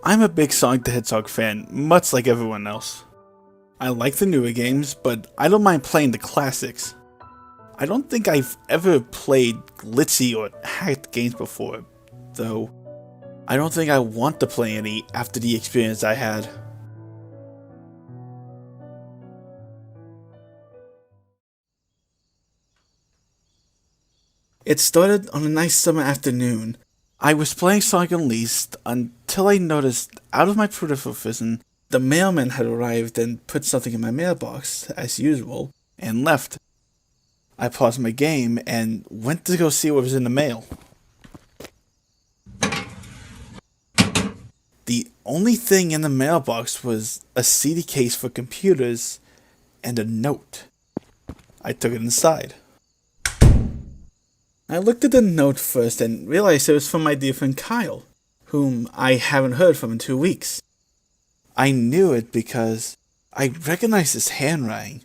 I'm a big Sonic the Hedgehog fan, much like everyone else. I like the newer games, but I don't mind playing the classics. I don't think I've ever played glitchy or hacked games before, though I don't think I want to play any after the experience I had. It started on a nice summer afternoon. I was playing Sonic Unleashed until I noticed out of my peripheral vision the mailman had arrived and put something in my mailbox, as usual, and left. I paused my game and went to go see what was in the mail. The only thing in the mailbox was a CD case for computers and a note. I took it inside. I looked at the note first and realized it was from my dear friend Kyle, whom I haven't heard from in 2 weeks. I knew it because I recognized his handwriting,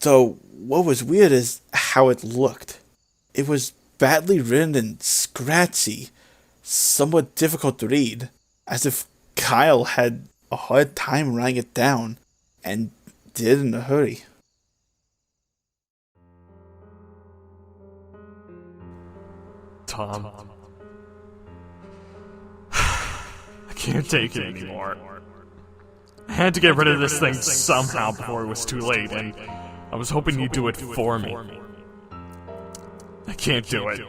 though what was weird is how it looked. It was badly written and scratchy, somewhat difficult to read, as if Kyle had a hard time writing it down, and did in a hurry. Tom. I can't take it anymore. I had to get rid of this thing somehow before it was too late, and I was hoping you'd do it for me. I can't do it.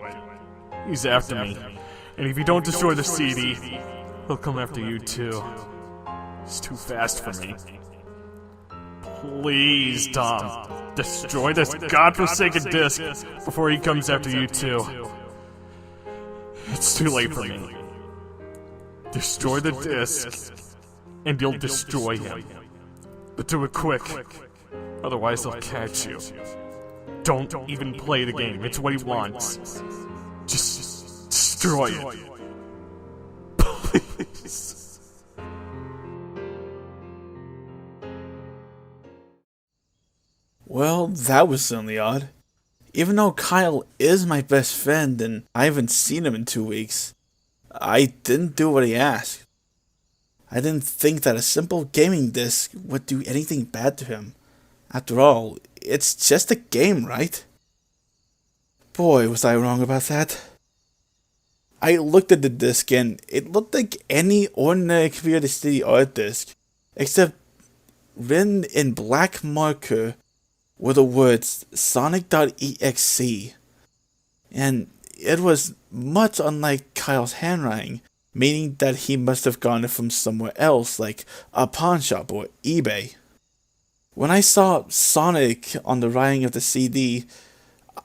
He's after me, and if you don't destroy the CD, he'll come after you too. He's too fast for me. Please, Tom, destroy this godforsaken disc before he comes after you too. It's too late for me. Destroy the disc, and you'll destroy him. But do it quick, otherwise he'll catch you. Don't even play the game, it's what he wants. Just destroy it. Please. Well, that was certainly odd. Even though Kyle is my best friend and I haven't seen him in 2 weeks, I didn't do what he asked. I didn't think that a simple gaming disc would do anything bad to him. After all, it's just a game, right? Boy, was I wrong about that. I looked at the disc and it looked like any ordinary Computer City art disc, except written in black marker were the words Sonic.exe, and it was much unlike Kyle's handwriting, meaning that he must have gotten it from somewhere else, like a pawn shop or eBay. When I saw Sonic on the writing of the CD,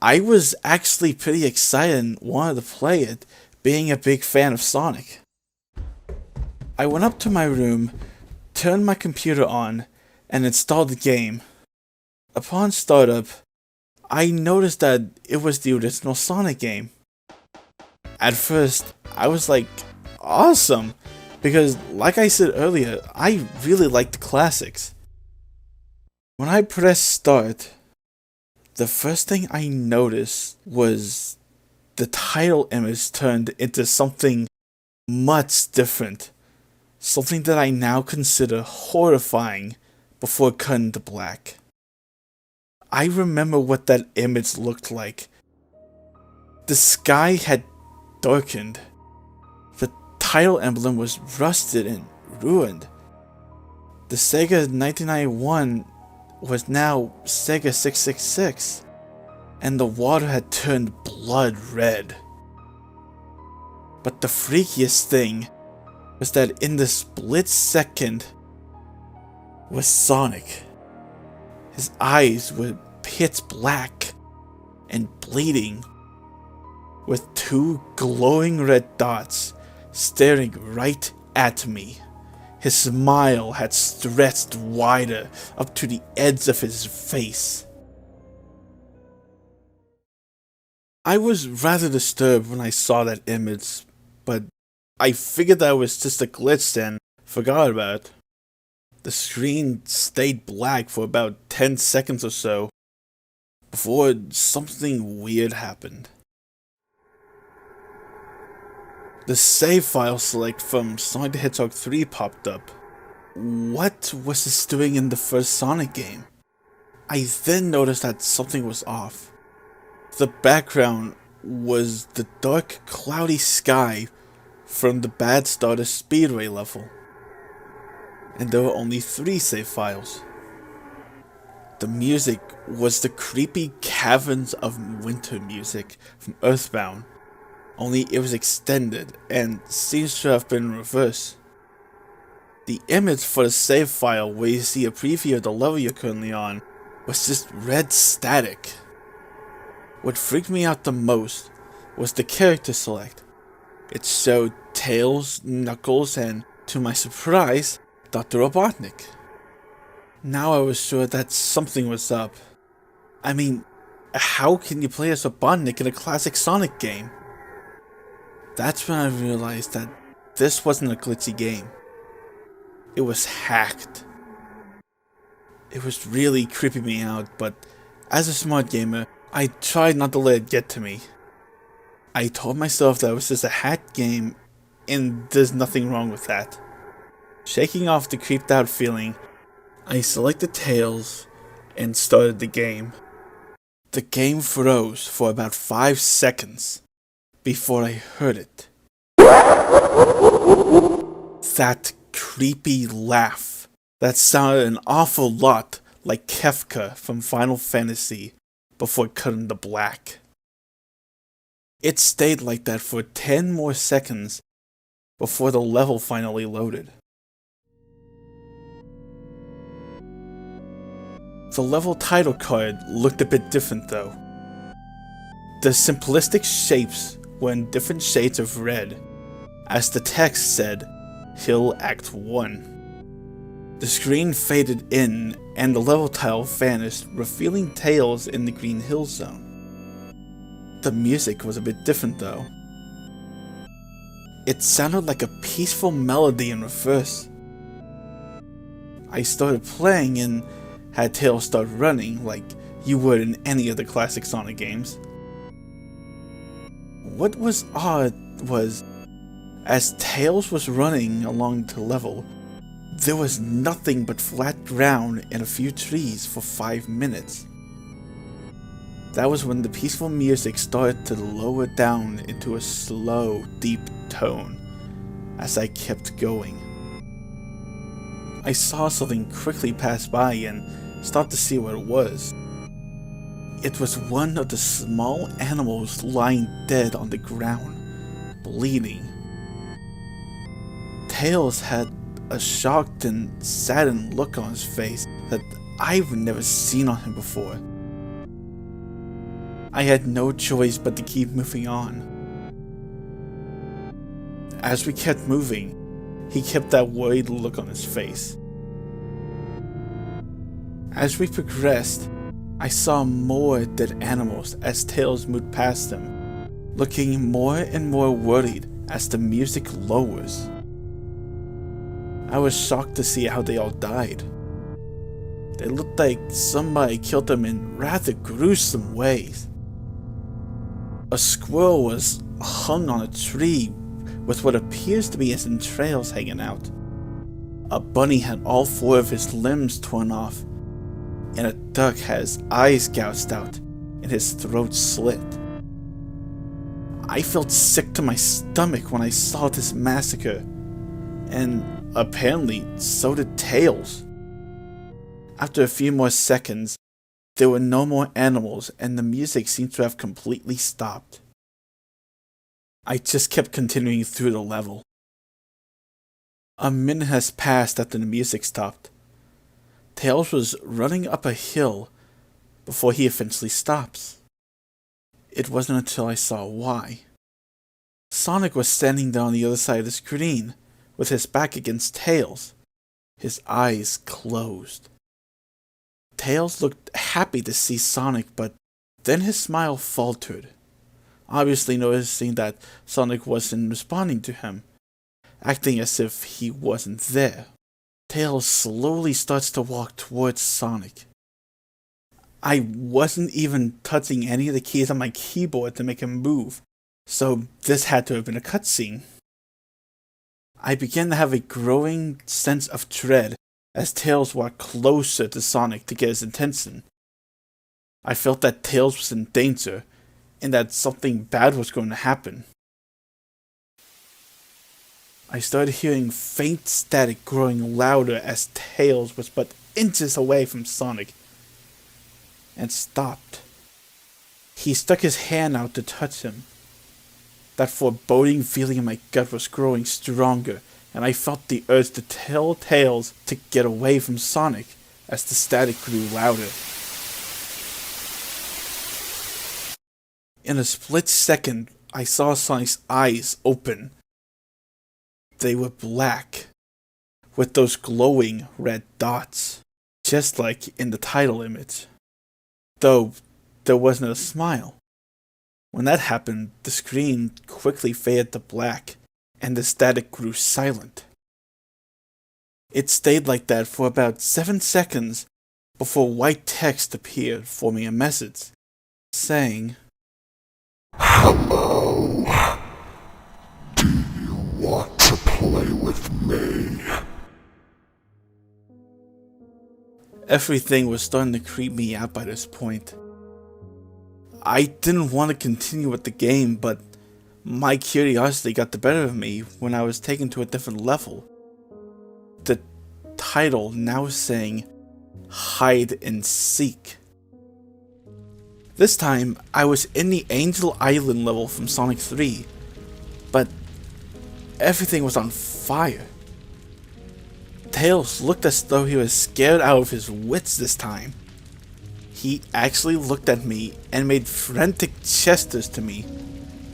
I was actually pretty excited and wanted to play it, being a big fan of Sonic. I went up to my room, turned my computer on, and installed the game. Upon startup, I noticed that it was the original Sonic game. At first, I was like, awesome, because like I said earlier, I really like the classics. When I pressed start, the first thing I noticed was the title image turned into something much different. Something that I now consider horrifying before cutting to black. I remember what that image looked like. The sky had darkened. The title emblem was rusted and ruined. The Sega 1991 was now Sega 666, and the water had turned blood red. But the freakiest thing was that in the split second was Sonic. His eyes were pitch black and bleeding, with 2 glowing red dots staring right at me. His smile had stretched wider up to the edge of his face. I was rather disturbed when I saw that image, but I figured that was just a glitch and forgot about it. The screen stayed black for about 10 seconds or so, before something weird happened. The save file select from Sonic the Hedgehog 3 popped up. What was this doing in the first Sonic game? I then noticed that something was off. The background was the dark, cloudy sky from the Bad Starter Speedway level. And there were only 3 save files. The music was the creepy Caverns of Winter music from Earthbound, only it was extended and seems to have been in reverse. The image for the save file where you see a preview of the level you're currently on was just red static. What freaked me out the most was the character select. It showed Tails, Knuckles, and, to my surprise, Dr. Robotnik. Now I was sure that something was up. I mean, how can you play as Robotnik in a classic Sonic game? That's when I realized that this wasn't a glitchy game. It was hacked. It was really creeping me out, but as a smart gamer, I tried not to let it get to me. I told myself that it was just a hacked game, and there's nothing wrong with that. Shaking off the creeped out feeling, I selected Tails and started the game. The game froze for about 5 seconds before I heard it. That creepy laugh that sounded an awful lot like Kefka from Final Fantasy before cutting to black. It stayed like that for 10 more seconds before the level finally loaded. The level title card looked a bit different though. The simplistic shapes were in different shades of red, as the text said, Hill Act 1. The screen faded in and the level title vanished, revealing Tails in the Green Hill Zone. The music was a bit different though. It sounded like a peaceful melody in reverse. I started playing and had Tails start running like you would in any of the classic Sonic games. What was odd was, as Tails was running along the level, there was nothing but flat ground and a few trees for 5 minutes. That was when the peaceful music started to lower down into a slow, deep tone as I kept going. I saw something quickly pass by and stopped to see what it was. It was one of the small animals lying dead on the ground, bleeding. Tails had a shocked and saddened look on his face that I've never seen on him before. I had no choice but to keep moving on. As we kept moving, he kept that worried look on his face. As we progressed, I saw more dead animals as Tails moved past them, looking more and more worried as the music lowers. I was shocked to see how they all died. They looked like somebody killed them in rather gruesome ways. A squirrel was hung on a tree with what appears to be his entrails hanging out. A bunny had all 4 of his limbs torn off, and a duck had his eyes gouged out and his throat slit. I felt sick to my stomach when I saw this massacre, and apparently so did Tails. After a few more seconds, there were no more animals and the music seemed to have completely stopped. I just kept continuing through the level. A minute has passed after the music stopped. Tails was running up a hill before he eventually stops. It wasn't until I saw why. Sonic was standing there on the other side of the screen, with his back against Tails, his eyes closed. Tails looked happy to see Sonic, but then his smile faltered, obviously noticing that Sonic wasn't responding to him, acting as if he wasn't there. Tails slowly starts to walk towards Sonic. I wasn't even touching any of the keys on my keyboard to make him move, so this had to have been a cutscene. I began to have a growing sense of dread as Tails walked closer to Sonic to get his attention. I felt that Tails was in danger, and that something bad was going to happen. I started hearing faint static growing louder as Tails was but inches away from Sonic, and stopped. He stuck his hand out to touch him. That foreboding feeling in my gut was growing stronger, and I felt the urge to tell Tails to get away from Sonic as the static grew louder. In a split second, I saw Sonic's eyes open. They were black, with those glowing red dots, just like in the title image. Though there wasn't a smile. When that happened, the screen quickly faded to black, and the static grew silent. It stayed like that for about 7 seconds before white text appeared forming a message, saying, "Hello. Do you want to play with me?" Everything was starting to creep me out by this point. I didn't want to continue with the game, but my curiosity got the better of me when I was taken to a different level. The title now saying, "Hide and Seek." This time, I was in the Angel Island level from Sonic 3, but everything was on fire. Tails looked as though he was scared out of his wits this time. He actually looked at me and made frantic gestures to me,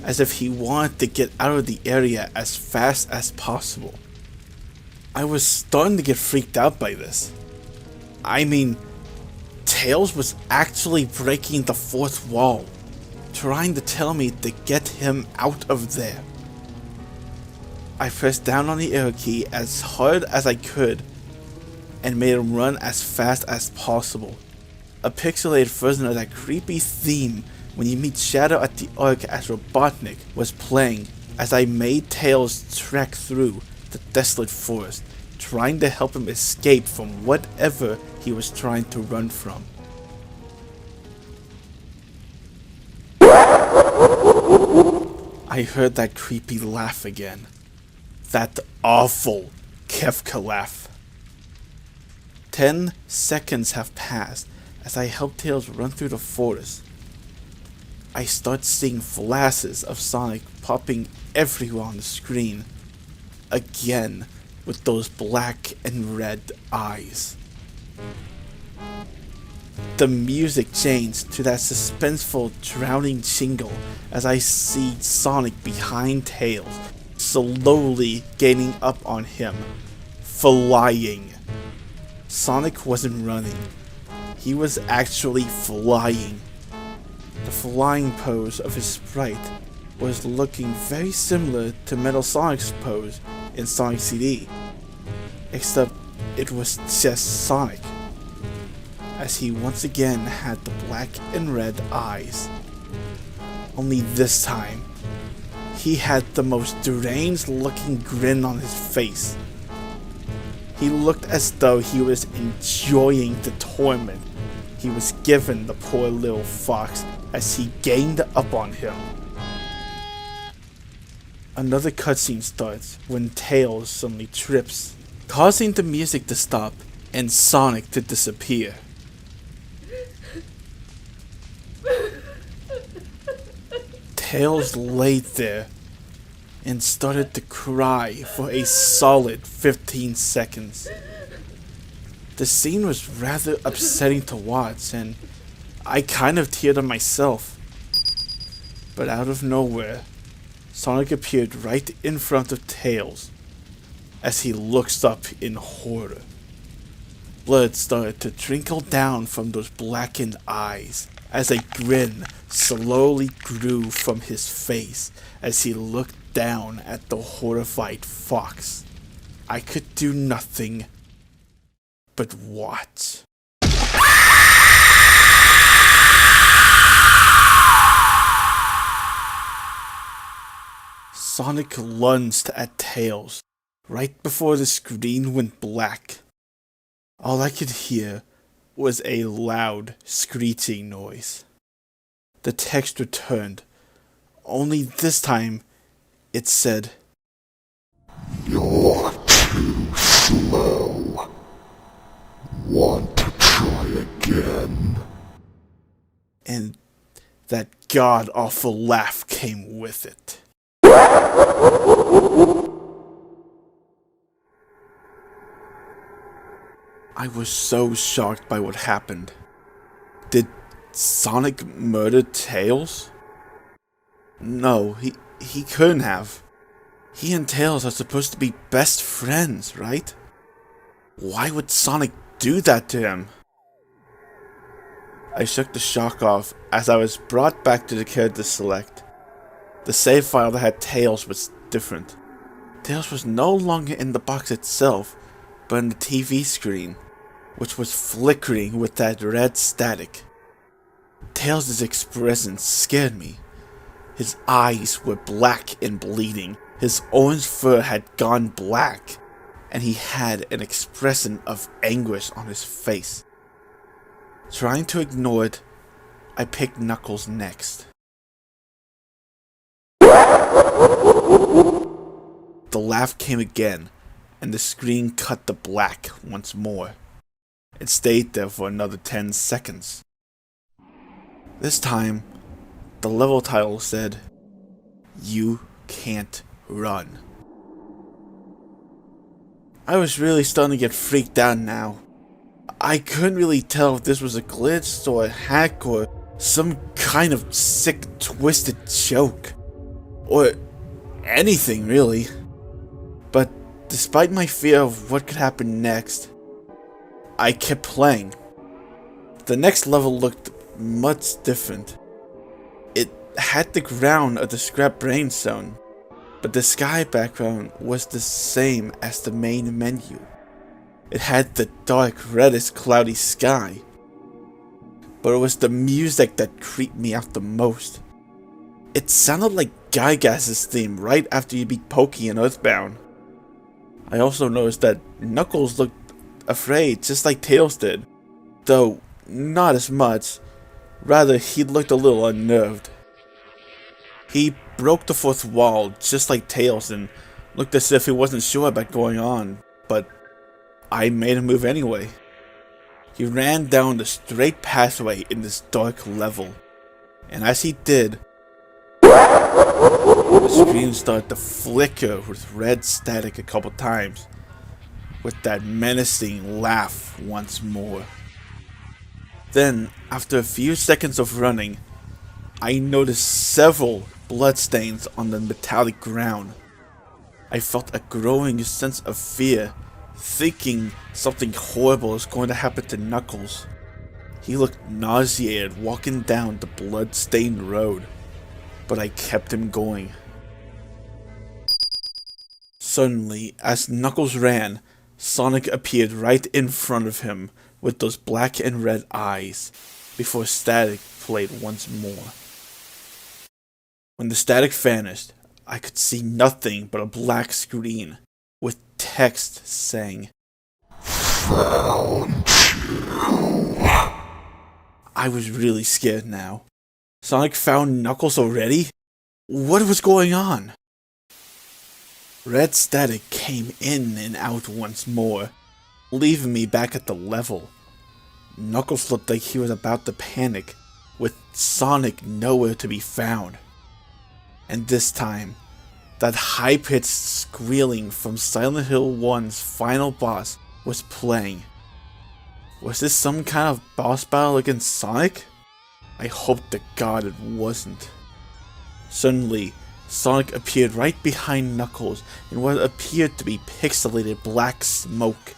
as if he wanted to get out of the area as fast as possible. I was starting to get freaked out by this. I mean, Tails was actually breaking the fourth wall, trying to tell me to get him out of there. I pressed down on the arrow key as hard as I could and made him run as fast as possible. A pixelated version of that creepy theme when you meet Shadow at the Ark as Robotnik was playing as I made Tails trek through the desolate forest, trying to help him escape from whatever he was trying to run from. I heard that creepy laugh again. That awful Kefka laugh. 10 seconds have passed as I help Tails run through the forest. I start seeing flashes of Sonic popping everywhere on the screen, again with those black and red eyes. The music changed to that suspenseful, drowning jingle as I see Sonic behind Tails, slowly gaining up on him, flying. Sonic wasn't running. He was actually flying. The flying pose of his sprite was looking very similar to Metal Sonic's pose in Sonic CD, except it was just Sonic, as he once again had the black and red eyes. Only this time, he had the most deranged looking grin on his face. He looked as though he was enjoying the torment he was given the poor little fox as he gained up on him. Another cutscene starts when Tails suddenly trips, causing the music to stop and Sonic to disappear. Tails laid there and started to cry for a solid 15 seconds. The scene was rather upsetting to watch, and I kind of teared up myself. But out of nowhere, Sonic appeared right in front of Tails as he looks up in horror. Blood started to trickle down from those blackened eyes as a grin slowly grew from his face as he looked down at the horrified fox. I could do nothing but watch. Sonic lunged at Tails, right before the screen went black, all I could hear was a loud screeching noise. The text returned, only this time it said, You're too slow. Want to try again? and that god-awful laugh came with it. I was so shocked by what happened. Did Sonic murder Tails? No, he couldn't have. He and Tails are supposed to be best friends, right? Why would Sonic do that to him? I shook the shock off as I was brought back to the character select. The save file that had Tails was different. Tails was no longer in the box itself, but in the TV screen, which was flickering with that red static. Tails' expression scared me. His eyes were black and bleeding, his orange fur had gone black, and he had an expression of anguish on his face. Trying to ignore it, I picked Knuckles next. The laugh came again, and the screen cut to black once more. It stayed there for another 10 seconds. This time, the level title said, "You can't run." I was really starting to get freaked out now. I couldn't really tell if this was a glitch or a hack or some kind of sick, twisted joke. Or anything, really. But despite my fear of what could happen next, I kept playing. The next level looked much different. It had the ground of the Scrap Brain Zone, but the sky background was the same as the main menu. It had the dark, reddish, cloudy sky, but it was the music that creeped me out the most. It sounded like Gygas's theme right after you beat Pokey in Earthbound. I also noticed that Knuckles looked afraid, just like Tails did, though not as much. Rather, he looked a little unnerved. He broke the fourth wall, just like Tails, and looked as if he wasn't sure about going on, but I made him move anyway. He ran down the straight pathway in this dark level, and as he did, the screen started to flicker with red static a couple times, with that menacing laugh once more. Then, after a few seconds of running, I noticed several bloodstains on the metallic ground. I felt a growing sense of fear, thinking something horrible is going to happen to Knuckles. He looked nauseated walking down the blood-stained road, but I kept him going. Suddenly, as Knuckles ran, Sonic appeared right in front of him with those black and red eyes, before static played once more. When the static vanished, I could see nothing but a black screen, with text saying, Found you. I was really scared now. Sonic found Knuckles already? What was going on? Red static came in and out once more, leaving me back at the level. Knuckles looked like he was about to panic, with Sonic nowhere to be found. And this time, that high-pitched squealing from Silent Hill 1's final boss was playing. Was this some kind of boss battle against Sonic? I hope to God it wasn't. Suddenly, Sonic appeared right behind Knuckles in what appeared to be pixelated black smoke.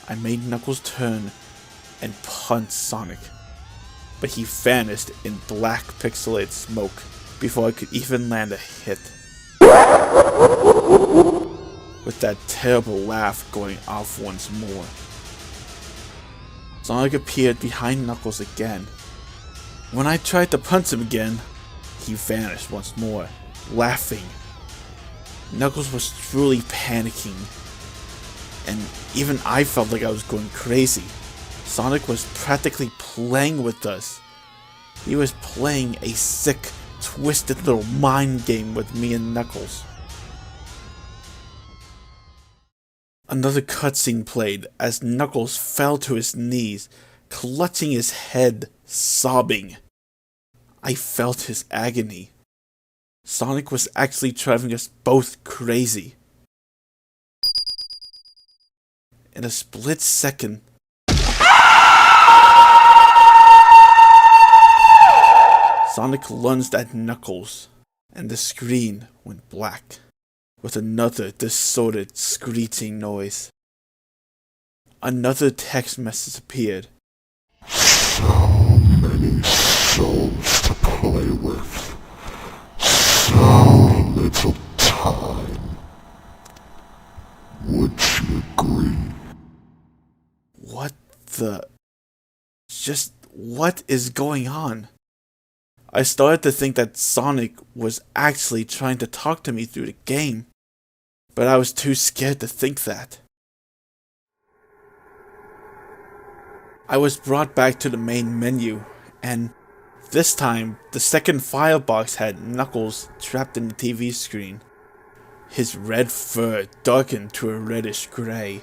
I made Knuckles turn and punch Sonic, but he vanished in black pixelated smoke before I could even land a hit. With that terrible laugh going off once more. Sonic appeared behind Knuckles again. When I tried to punch him again, he vanished once more, laughing. Knuckles was truly panicking, and even I felt like I was going crazy. Sonic was practically playing with us. He was playing a sick, twisted little mind game with me and Knuckles. Another cutscene played as Knuckles fell to his knees, clutching his head, sobbing. I felt his agony. Sonic was actually driving us both crazy. In a split second, Sonic lunged at Knuckles, and the screen went black, with another distorted, screeching noise. Another text message appeared. So many souls to play with. So little time. Would you agree? What the... Just what is going on? I started to think that Sonic was actually trying to talk to me through the game, but I was too scared to think that. I was brought back to the main menu, and this time, the second file box had Knuckles trapped in the TV screen. His red fur darkened to a reddish gray.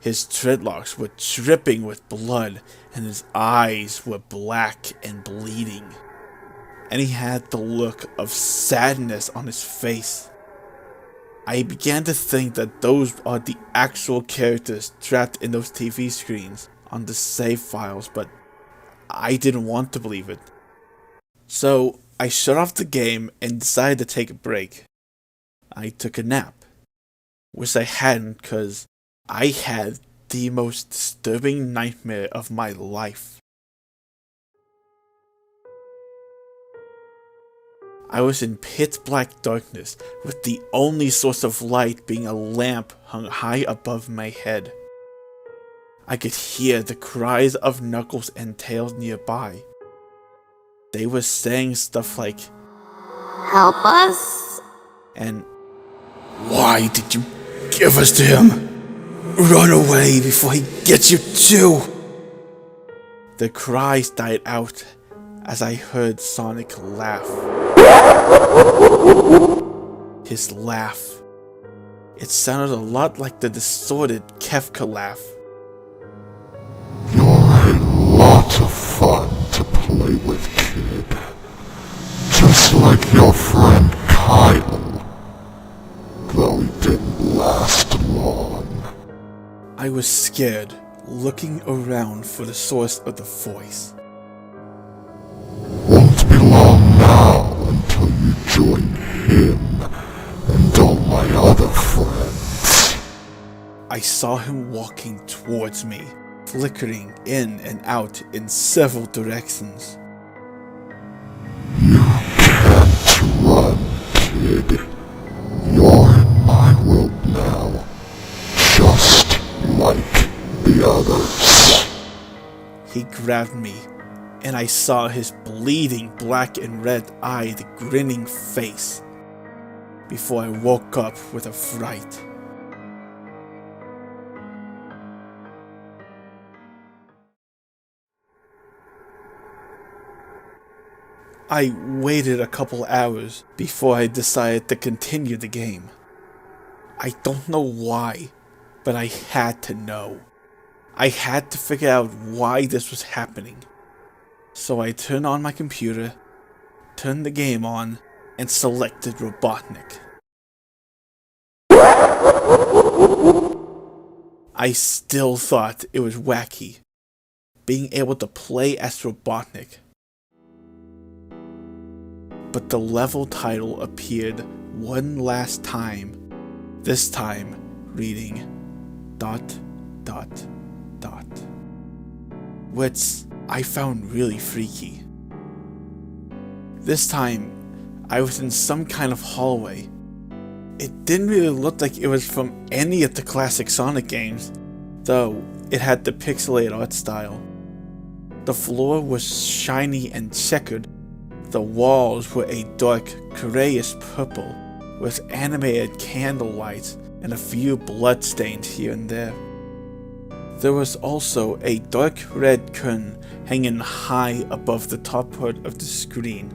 His dreadlocks were dripping with blood, and his eyes were black and bleeding. And he had the look of sadness on his face. I began to think that those are the actual characters trapped in those TV screens on the save files, but I didn't want to believe it. So I shut off the game and decided to take a break. I took a nap. Wish I hadn't, cause I had the most disturbing nightmare of my life. I was in pitch black darkness, with the only source of light being a lamp hung high above my head. I could hear the cries of Knuckles and Tails nearby. They were saying stuff like, "Help us." And, "Why did you give us to him? Run away before he gets you too." The cries died out as I heard Sonic laugh. His laugh. It sounded a lot like the distorted Kefka laugh. You're a lot of fun to play with, kid. Just like your friend Kyle. Though he didn't last long. I was scared, looking around for the source of the voice. Won't be long now until you join him and all my other friends. I saw him walking towards me, flickering in and out in several directions. You can't run, kid. You're in my world now, just like the others. He grabbed me, and I saw his bleeding black and red-eyed grinning face before I woke up with a fright. I waited a couple hours before I decided to continue the game. I don't know why, but I had to know. I had to figure out why this was happening. So I turned on my computer, turned the game on, and selected Robotnik. I still thought it was wacky, being able to play as Robotnik. But the level title appeared one last time, this time reading ... which I found really freaky. This time, I was in some kind of hallway. It didn't really look like it was from any of the classic Sonic games, though it had the pixelated art style. The floor was shiny and checkered. The walls were a dark grayish purple, with animated candlelight and a few bloodstains here and there. There was also a dark red curtain hanging high above the top part of the screen.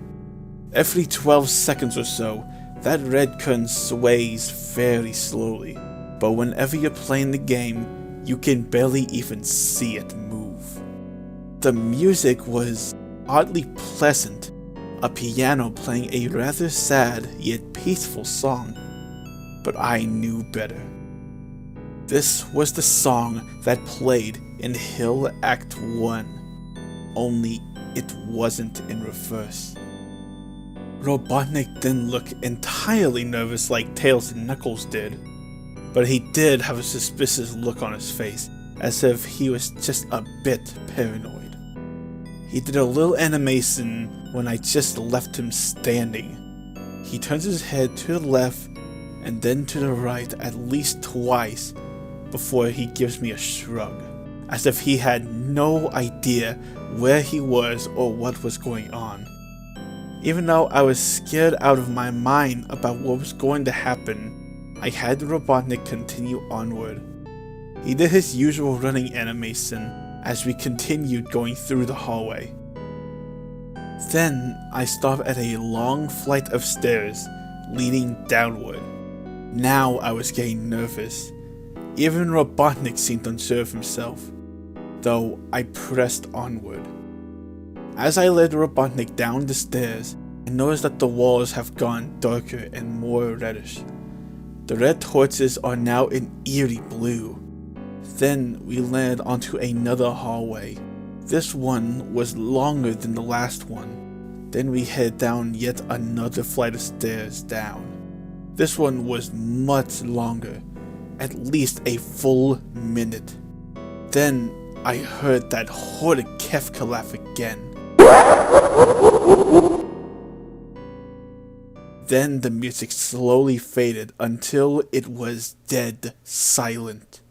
Every 12 seconds or so, that red curtain sways very slowly, but whenever you're playing the game, you can barely even see it move. The music was oddly pleasant, a piano playing a rather sad yet peaceful song, but I knew better. This was the song that played in Hill Act 1, only it wasn't in reverse. Robotnik didn't look entirely nervous like Tails and Knuckles did, but he did have a suspicious look on his face, as if he was just a bit paranoid. He did a little animation when I just left him standing. He turns his head to the left and then to the right at least twice before he gives me a shrug, as if he had no idea where he was or what was going on. Even though I was scared out of my mind about what was going to happen, I had Robotnik continue onward. He did his usual running animation as we continued going through the hallway. Then I stopped at a long flight of stairs leading downward. Now I was getting nervous. Even Robotnik seemed unsure of himself, though I pressed onward. As I led Robotnik down the stairs, I noticed that the walls have gone darker and more reddish. The red torches are now an eerie blue. Then we led onto another hallway. This one was longer than the last one. Then we head down yet another flight of stairs down. This one was much longer, at least a full minute. Then I heard that horrid Kefka laugh again. Then the music slowly faded until it was dead silent.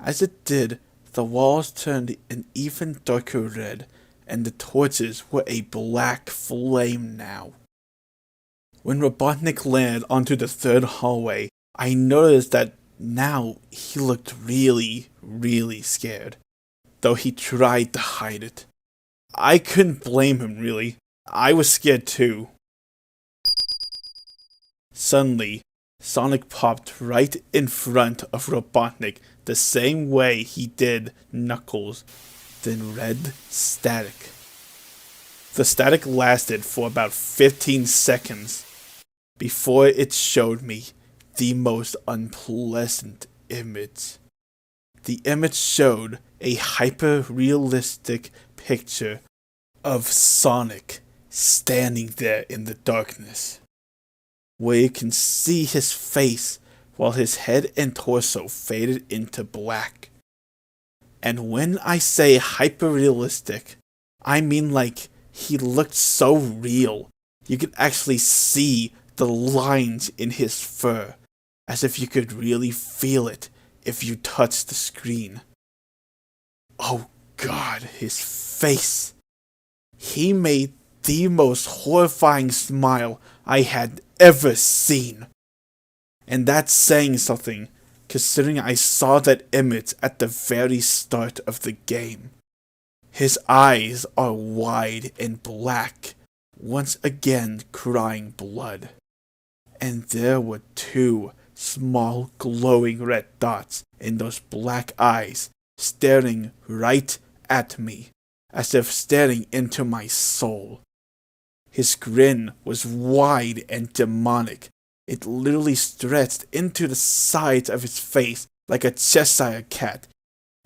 As it did, the walls turned an even darker red, and the torches were a black flame now. When Robotnik landed onto the third hallway, I noticed that now he looked really scared, though he tried to hide it. I couldn't blame him really. I was scared too. Suddenly, Sonic popped right in front of Robotnik the same way he did Knuckles, then red static. The static lasted for about 15 seconds before it showed me the most unpleasant image. The image showed a hyper-realistic picture of Sonic standing there in the darkness, where you can see his face while his head and torso faded into black. And when I say hyper-realistic, I mean like he looked so real, you could actually see the lines in his fur, as if you could really feel it if you touched the screen. Oh God, his face! He made the most horrifying smile I had ever seen. And that's saying something, considering I saw that image at the very start of the game. His eyes are wide and black, once again crying blood. And there were two small glowing red dots in those black eyes, staring right at me, as if staring into my soul. His grin was wide and demonic. It literally stretched into the sides of his face like a Cheshire cat,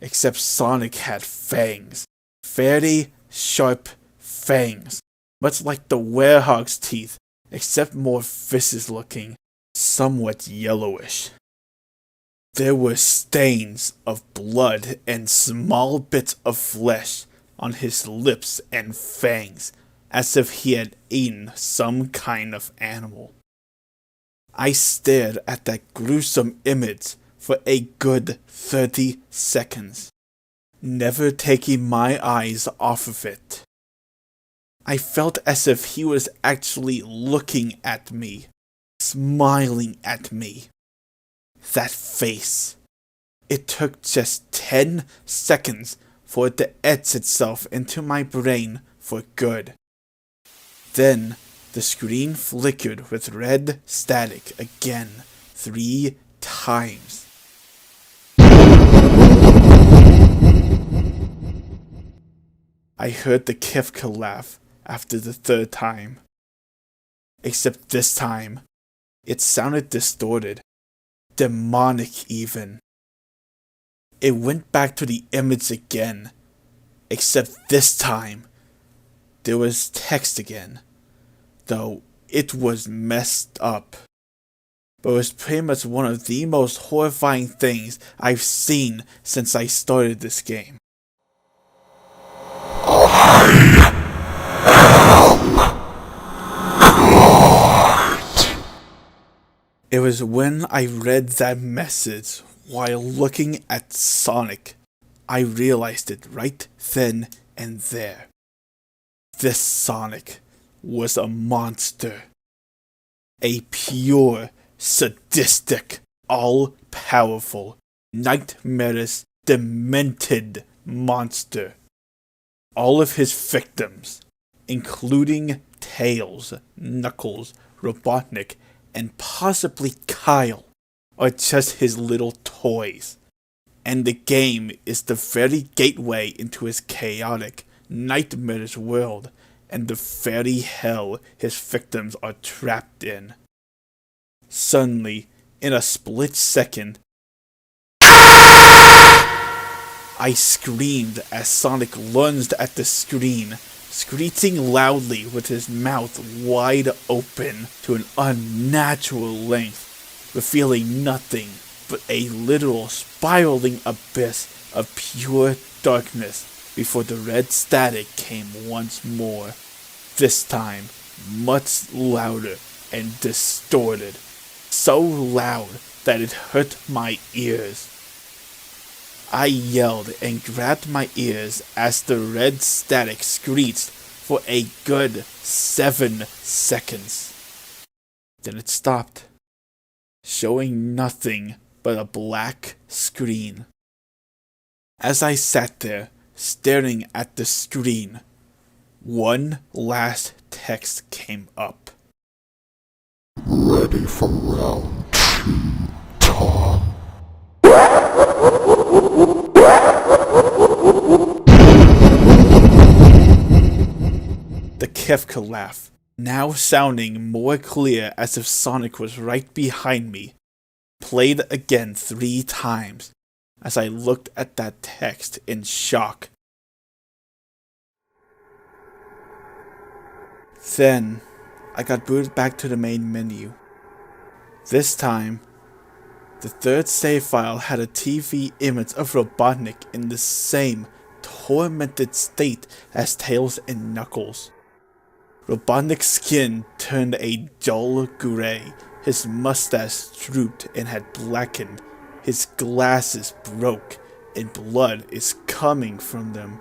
except Sonic had fangs. Very sharp fangs, much like the werewolf's teeth, except more vicious looking, somewhat yellowish. There were stains of blood and small bits of flesh on his lips and fangs, as if he had eaten some kind of animal. I stared at that gruesome image for a good 30 seconds, never taking my eyes off of it. I felt as if he was actually looking at me, smiling at me. That face. It took just 10 seconds for it to etch itself into my brain for good. Then, the screen flickered with red static again 3 times. I heard the Kefka laugh after the 3rd time. Except this time, it sounded distorted, demonic even. It went back to the image again, except this time, there was text again, though it was messed up. But it was pretty much one of the most horrifying things I've seen since I started this game. It was when I read that message while looking at Sonic, I realized it right then and there. This Sonic was a monster. A pure, sadistic, all-powerful, nightmarish, demented monster. All of his victims, including Tails, Knuckles, Robotnik, and possibly Kyle, are just his little toys. And the game is the very gateway into his chaotic, nightmarish world, and the very hell his victims are trapped in. Suddenly, in a split second, I screamed as Sonic lunged at the screen, screeching loudly with his mouth wide open to an unnatural length, revealing nothing but a literal spiraling abyss of pure darkness before the red static came once more, this time much louder and distorted, so loud that it hurt my ears. I yelled and grabbed my ears as the red static screeched for a good 7 seconds. Then it stopped, showing nothing but a black screen. As I sat there, staring at the screen, one last text came up. Ready for round 2, Tom. The Kefka laugh, now sounding more clear as if Sonic was right behind me, played again 3 times as I looked at that text in shock. Then, I got booted back to the main menu. This time, the 3rd save file had a TV image of Robotnik in the same tormented state as Tails and Knuckles. Robotnik's skin turned a dull gray, his mustache drooped and had blackened, his glasses broke, and blood is coming from them.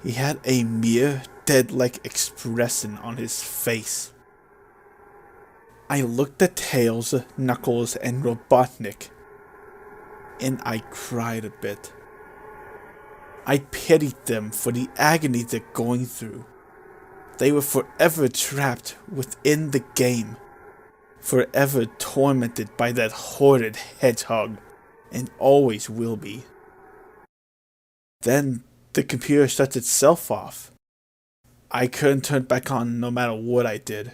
He had a mere dead-like expression on his face. I looked at Tails, Knuckles, and Robotnik, and I cried a bit. I pitied them for the agony they're going through. They were forever trapped within the game, forever tormented by that horrid hedgehog, and always will be. Then the computer shuts itself off. I couldn't turn it back on no matter what I did.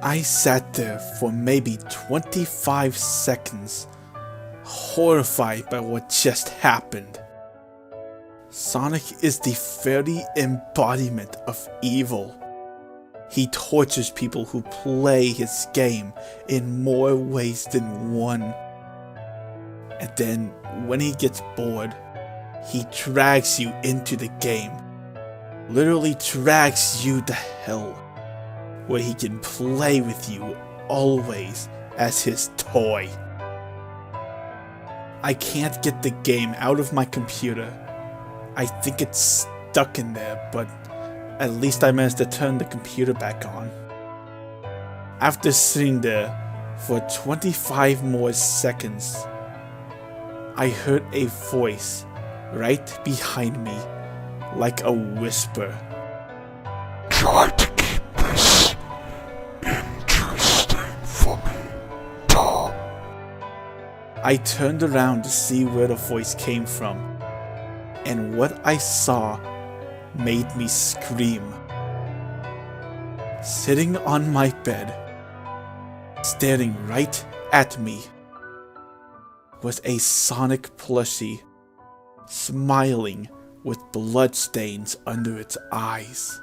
I sat there for maybe 25 seconds, horrified by what just happened. Sonic is the very embodiment of evil. He tortures people who play his game in more ways than one. And then, when he gets bored, he drags you into the game. Literally drags you to hell, where he can play with you always as his toy. I can't get the game out of my computer. I think it's stuck in there, but At least I managed to turn the computer back on. After sitting there for 25 more seconds, I heard a voice right behind me, like a whisper. Try to keep this interesting for me, Tom. I turned around to see where the voice came from, and what I saw made me scream. Sitting on my bed, staring right at me, was a Sonic plushie, smiling with bloodstains under its eyes.